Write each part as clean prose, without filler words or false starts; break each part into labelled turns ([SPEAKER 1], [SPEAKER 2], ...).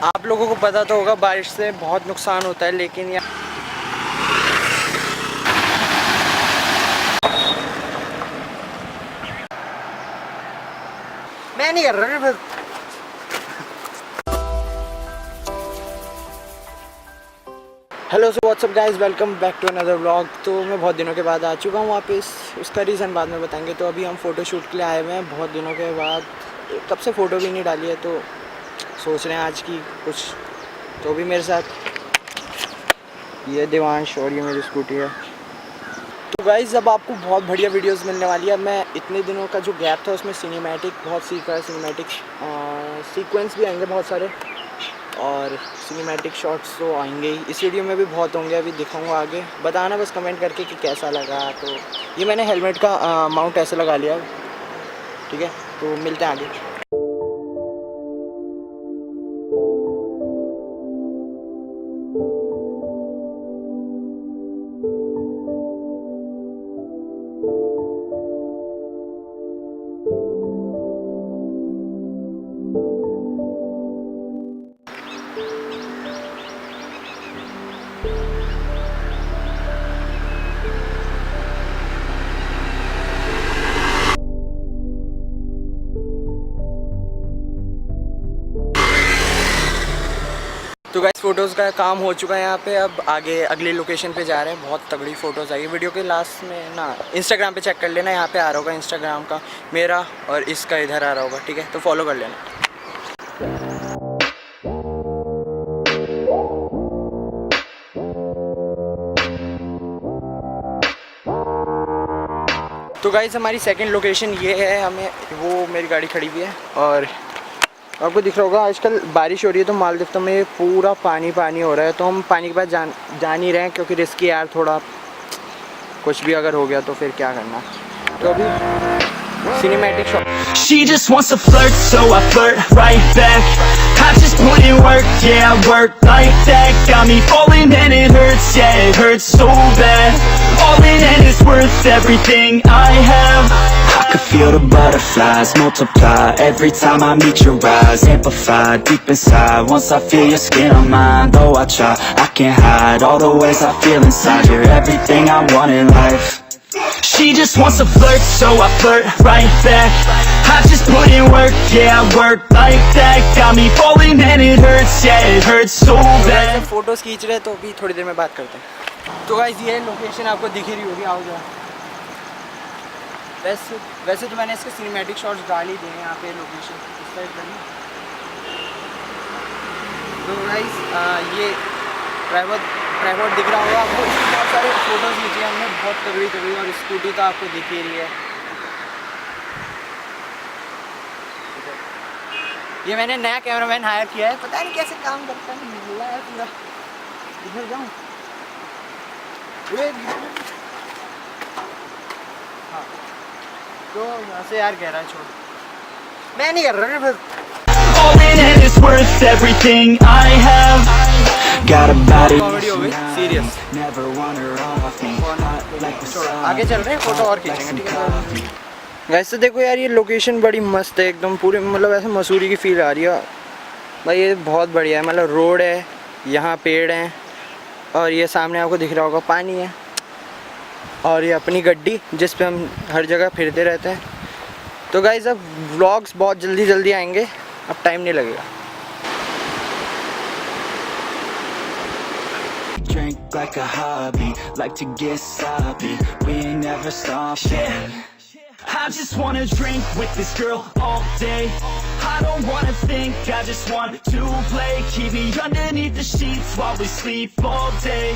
[SPEAKER 1] आप लोगों को पता तो होगा बारिश से बहुत नुकसान होता है, लेकिन यार मैं नहीं कर रहा। Hello so what's up guys, welcome back to another vlog. तो मैं बहुत दिनों के बाद आ चुका हूँ वापस। उसका रीज़न बाद में बताएंगे। तो अभी हम फ़ोटोशूट के लिए आए हुए हैं बहुत दिनों के बाद। कब से फ़ोटो भी नहीं डाली है, तो सोच रहे हैं आज की कुछ। तो अभी मेरे साथ ये देवांश और ये मेरी स्कूटी है। तो गाइस अब आपको बहुत बढ़िया वीडियोस मिलने वाली है। मैं इतने दिनों का जो गैप था उसमें सिनेमैटिक बहुत सीखा है। सिनेमैटिक सीक्वेंस भी आएंगे बहुत सारे, और सिनेमैटिक शॉट्स तो आएंगे ही। इस वीडियो में भी बहुत होंगे, अभी दिखाऊंगा आगे। बताना बस कमेंट करके कि कैसा लगा। तो ये मैंने हेलमेट का माउंट ऐसे लगा लिया, ठीक है। तो मिलते हैं आगे। तो गाइस फ़ोटोज़ का काम हो चुका है यहाँ पे। अब आगे अगली लोकेशन पे जा रहे हैं। बहुत तगड़ी फ़ोटोज़ आई। वीडियो के लास्ट में ना इंस्टाग्राम पे चेक कर लेना, यहाँ पे आ रहा होगा इंस्टाग्राम का मेरा, और इसका इधर आ रहा होगा, ठीक है। तो फॉलो कर लेना। तो गाइस हमारी सेकंड लोकेशन ये है। हमें वो मेरी गाड़ी खड़ी हुई है, और आपको दिख रहा होगा आजकल बारिश हो रही है, तो मालदेवता में पूरा पानी पानी हो रहा है। तो हम पानी के पास जा नहीं रहे हैं, क्योंकि रिस्की यार थोड़ा, कुछ भी अगर हो गया तो फिर क्या करना। तो अभी cinematic shot.
[SPEAKER 2] She just wants to flirt, so I flirt right back. I just put in work, yeah, I work like that. Got me falling and it hurts, yeah, it hurts so bad. All in and it's worth everything I have. I could feel the butterflies multiply every time I meet your eyes. Amplified deep inside, once I feel your skin on mine. Though I try, I can't hide all the ways I feel inside. You're everything I want in life. She just wants to flirt, so I flirt right back. I just put in work, yeah, I work like that. Got me falling and it hurts, yeah, it hurts so bad.
[SPEAKER 1] Photos खींच रहे, तो अभी थोड़ी देर में बात करते हैं। तो गाइस ये लोकेशन आपको दिख रही होगी, आओ जरा। वैसे तो मैंने इसके सिनेमैटिक शॉट्स डाल ही दिए हैं यहाँ पे लोकेशन इस साइड पर। तो गाइस ये ट्राइपॉड दिख रहा होगा आपको। इसमें बहुत सारे फ़ोटोज़ खींचे हमने, बहुत तगड़ी, और स्कूटी तो आपको दिख ही रही है। ये मैंने नया कैमरामैन हायर किया है, पता नहीं कैसे काम करता है, मिला है पूरा। इधर जाऊँ, हाँ तो यहाँ से यार कह रहा है छोड़, मैं नहीं कर रहा फिर।
[SPEAKER 2] All in and it's worth everything I have. Got a body
[SPEAKER 1] serious.
[SPEAKER 2] never want her off me.
[SPEAKER 1] आगे चल रहे हैं, फोटो और खींचेंगे, ठीक है। वैसे देखो यार, ये लोकेशन बड़ी मस्त है एकदम, पूरे मतलब ऐसे मसूरी की फील आ रही है भाई। ये बहुत बढ़िया है, मतलब रोड है, यहाँ पेड़ हैं, और ये सामने आपको दिख रहा होगा पानी है, और ये अपनी गड्डी जिस पे हम हर जगह फिरते रहते हैं। तो गाइस अब व्लॉग्स बहुत जल्दी आएंगे, अब टाइम नहीं लगेगा।
[SPEAKER 2] Drink like a hobby, like to get sloppy. We ain't never stopping. I just wanna drink with this girl all day. I don't wanna think, I just want to play. Keep me underneath the sheets while we sleep all day.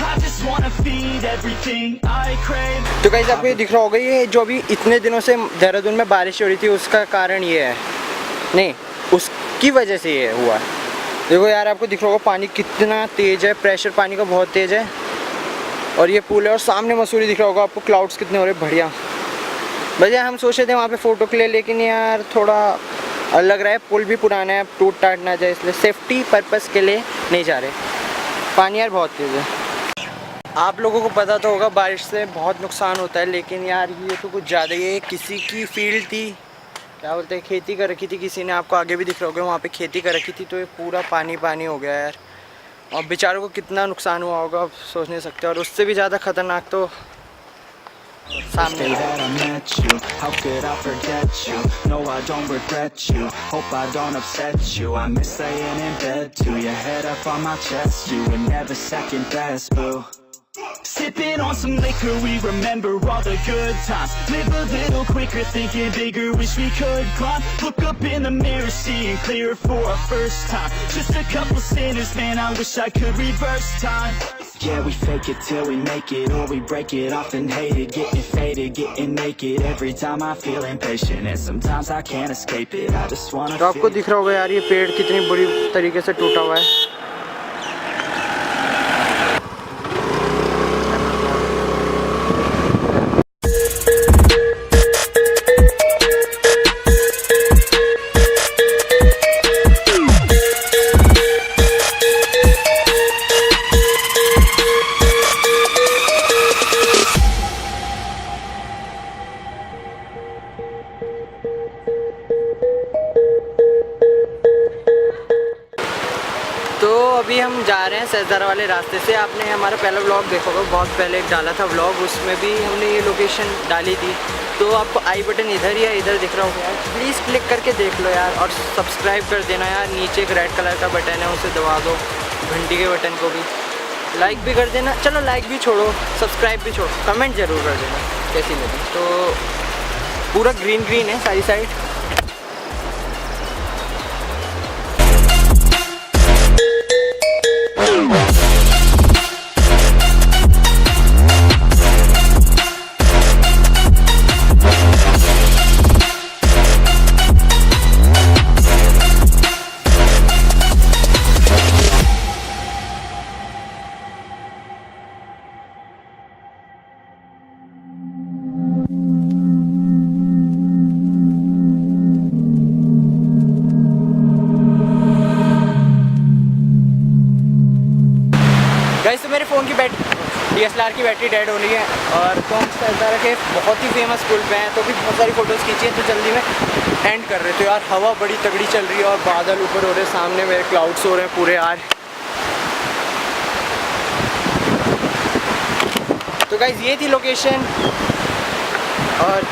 [SPEAKER 2] I just wanna feed everything I crave.
[SPEAKER 1] तो guys आपको ये दिख रहा होगा, ये जो अभी इतने दिनों से देहरादून में बारिश हो रही थी, उसका कारण ये है, नहीं उसकी वजह से ये हुआ। देखो यार आपको दिख रहा होगा पानी कितना तेज़ है, प्रेशर पानी का बहुत तेज़ है, और ये पुल है, और सामने मसूरी दिख रहा होगा आपको, क्लाउड्स कितने हो रहे बढ़िया। भैया हम सोचे थे वहाँ पे फ़ोटो के लिए, लेकिन यार थोड़ा लग रहा है पुल भी पुराना है, टूट टाट ना जाए, इसलिए सेफ्टी पर्पज़ के लिए नहीं जा रहे। पानी यार बहुत तेज़ है। आप लोगों को पता तो होगा बारिश से बहुत नुकसान होता है, लेकिन यार ये तो कुछ ज़्यादा ही है। किसी की फील्ड थी, क्या बोलते हैं, खेती कर रखी थी किसी ने, आपको आगे भी दिख रहा होगा वहाँ पे खेती कर रखी थी, तो ये पूरा पानी पानी हो गया यार। और बेचारों को कितना नुकसान हुआ होगा आप सोच नहीं सकते। और उससे भी ज़्यादा खतरनाक तो सामने
[SPEAKER 2] that I met you, how could I forget you? No, I don't regret you, hope I don't upset you. I miss laying in bed too, your head up on my chest, you were never second best, boo. Sipping on some liquor, we remember all the good times. Live a little quicker, thinking bigger, wish we could climb. Look up in the mirror, seeing clearer for our first time. Just a couple sinners, man, I wish I could reverse time. Yeah, we fake it till we make it, or we break it off and hate it. Getting faded, getting naked, every time I feel impatient, and sometimes I can't escape it, I just wanna
[SPEAKER 1] तो आपको दिख रहा होगा यार ये पेड़ कितनी बुरी तरीके से टूटा हुआ है। तो अभी हम जा रहे हैं सहजारा वाले रास्ते से। आपने हमारा पहला व्लॉग देखा होगा, बहुत पहले एक डाला था व्लॉग, उसमें भी हमने ये लोकेशन डाली थी। तो आपको आई बटन इधर या इधर दिख रहा होगा यार, प्लीज़ क्लिक करके देख लो यार। और सब्सक्राइब कर देना यार, नीचे एक रेड कलर का बटन है उसे दबा दो, घंटी के बटन को भी लाइक भी कर देना। चलो लाइक भी छोड़ो, सब्सक्राइब भी छोड़ो, कमेंट ज़रूर कर देना कैसी लगी। तो पूरा ग्रीन ग्रीन है सारी साइड। गाइस तो मेरे फ़ोन की DSLR की बैटरी डेड हो रही है। और तो हम सहजारा के बहुत ही फेमस पुल पे हैं, तो भी बहुत सारी फ़ोटोज़ खींची हैं। तो जल्दी में एंड कर रहे थे यार, हवा बड़ी तगड़ी चल रही है और बादल ऊपर हो रहे हैं, सामने मेरे क्लाउड्स हो रहे हैं पूरे यार। तो गाइस ये थी लोकेशन, और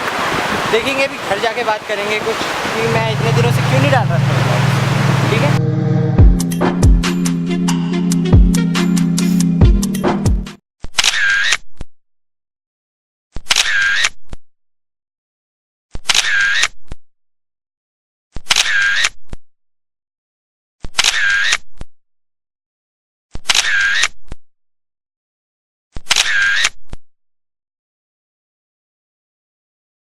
[SPEAKER 1] देखेंगे भी घर जाके बात करेंगे कुछ कि मैं इतने दिनों से क्यों नहीं डाल रहा था।